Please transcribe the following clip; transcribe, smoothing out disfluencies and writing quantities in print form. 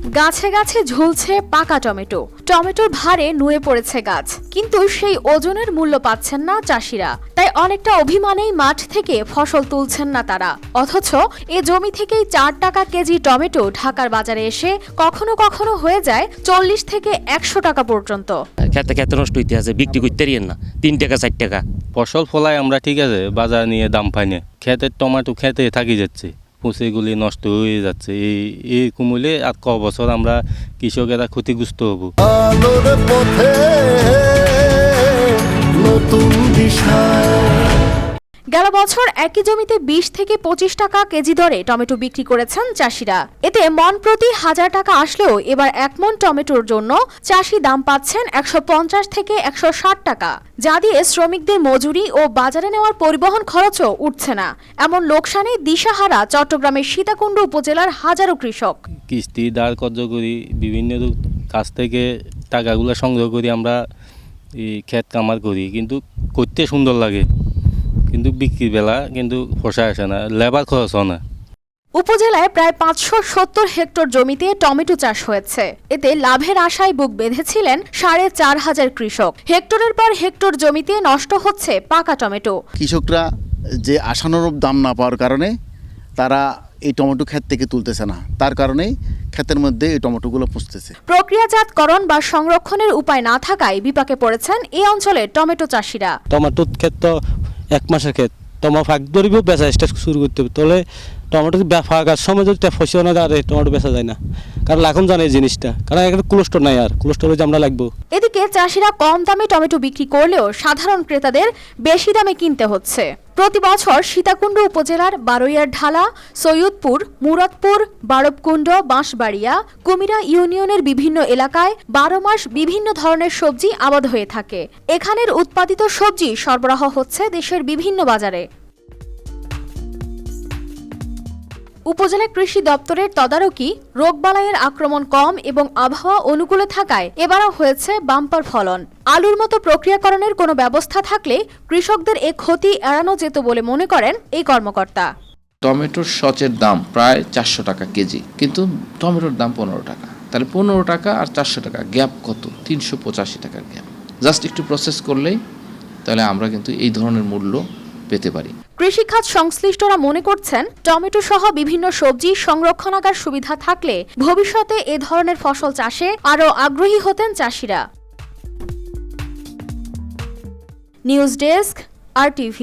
গাছে গাছে ঝুলছে পাকা টমেটো। টমেটোর ভারে নুয়ে পড়েছে গাছ, কিন্তু সেই ওজনের মূল্য পাচ্ছেন না চাষিরা। তাই অনেকটা অভিমানেই মাঠ থেকে ফসল তুলছেন না তারা। অথচ এ জমি থেকেই 4 টাকা কেজি টমেটো ঢাকার বাজারে এসে কখনো কখনো হয়ে যায় 40 থেকে 100 টাকা পর্যন্ত। খেতে খেতে নষ্ট হইতে আছে, বিক্রি করতে পারিয়েন না 3 টাকা 4 টাকা। ফসল ফলাই আমরা ঠিক আছে, বাজার নিয়ে দাম পাই না। খেতের টমেটো খেতে থাকি যাচ্ছে, পুঁছেগুলি নষ্ট হয়ে যাচ্ছে। এই কমলে আর ক বছর আমরা কৃষকেরা ক্ষতিগ্রস্ত হব। আলোর পথে নতুন দিশা। গেল বছর একই জমিতে 20 থেকে 25 টাকা কেজি দরে টমেটো বিক্রি করেছেন চাষিরা। এতে মন প্রতি 1000 টাকা আসলেও এবার 1 মন টমেটোর জন্য চাষি দাম পাচ্ছেন 150 থেকে 160 টাকা, যা দিয়ে শ্রমিকদের মজুরি ও বাজারে নেওয়ার পরিবহন খরচও উঠছে না। এমন লোকসানে দিশাহারা চট্টগ্রামের সীতাকুণ্ড উপজেলার হাজারো কৃষক। কিস্তি দাঁড় কর্য করি, বিভিন্ন কাছ থেকে টাকাগুলো সংগ্রহ করি, আমরা এই ক্ষেত কামার করি, কিন্তু করতে সুন্দর লাগে, কিন্তু বিক্রির বেলা কিন্তু পোষায় আসে না, লেবার খরচ হয় না। উপজেলায় প্রায় 570 হেক্টর জমিতে টমেটো চাষ হয়েছে। এতে লাভের আশায় বুক বেঁধেছিলেন 4500 কৃষক। হেক্টরের পর হেক্টর জমিতে নষ্ট হচ্ছে পাকা টমেটো। কৃষকরা যে আশানুরূপ দাম না পাওয়ার কারণে তারা এই টমেটো ক্ষেত থেকে তুলতেছে না, তার কারণেই ক্ষেতের মধ্যে এই টমেটোগুলো পুষতেছে। প্রক্রিয়াজাতকরণ বা সংরক্ষণের উপায় না থাকায় বিপাকে পড়েছেন এই অঞ্চলের টমেটো চাষিরা। টমেটোর ক্ষেত তো 1 মাসের ক্ষেত, তোমার ফাঁক ধরিবেও বেচা স্টার্ট শুরু করতে হবে। তাহলে টমেটো ফাঁকার সময় যদি ফসল না আর টমেটো বেচা যায় না, কারণ এখন জানে এই জিনিসটা, কারণ এখানে কোলেস্টোর নাই, আর কোলেস্টোরে যে আমরা লাগবো। এদিকে চাষিরা কম দামে টমেটো বিক্রি করলেও সাধারণ ক্রেতাদের বেশি দামে কিনতে হচ্ছে। প্রতি বছর সীতাকুণ্ড উপজেলার বারৈয়ার ঢালা, সৈয়দপুর, মুরাদপুর, বারবকুণ্ড, বাঁশবাড়িয়া, কুমিরা ইউনিয়নের বিভিন্ন এলাকায় 12 মাস বিভিন্ন ধরনের সবজি আবাদ হয়ে থাকে। এখানের উৎপাদিত সবজি সরবরাহ হচ্ছে দেশের বিভিন্ন বাজারে। উপজেলা কৃষি দপ্তরের তদারকি, রোগবালাইয়ের আক্রমণ কম এবং আবহাওয়া অনুকূলে থাকায় এবারও হয়েছে বাম্পার ফলন। আলুর মতো প্রক্রিয়াকরণের কোনো ব্যবস্থা থাকলে কৃষকদের এ ক্ষতি এড়ানো যেত বলে মনে করেন এই কর্মকর্তা। টমেটোর সচের দাম প্রায় 400 টাকা কেজি, কিন্তু টমেটোর দাম 15 টাকা। তাহলে 15 টাকা আর 400 টাকা গ্যাপ কত? 385 টাকার গ্যাপ। জাস্ট একটু প্রসেস করলেই তাহলে আমরা কিন্তু এই ধরনের মূল্য পেতে পারি। কৃষিখাত সংশ্লিষ্টরা মনে করছেন, টমেটো সহ বিভিন্ন সবজি সংরক্ষণাগার সুবিধা থাকলে ভবিষ্যতে এ ধরনের ফসল চাষে আরও আগ্রহী হতেন চাষিরা। News desk, RTV।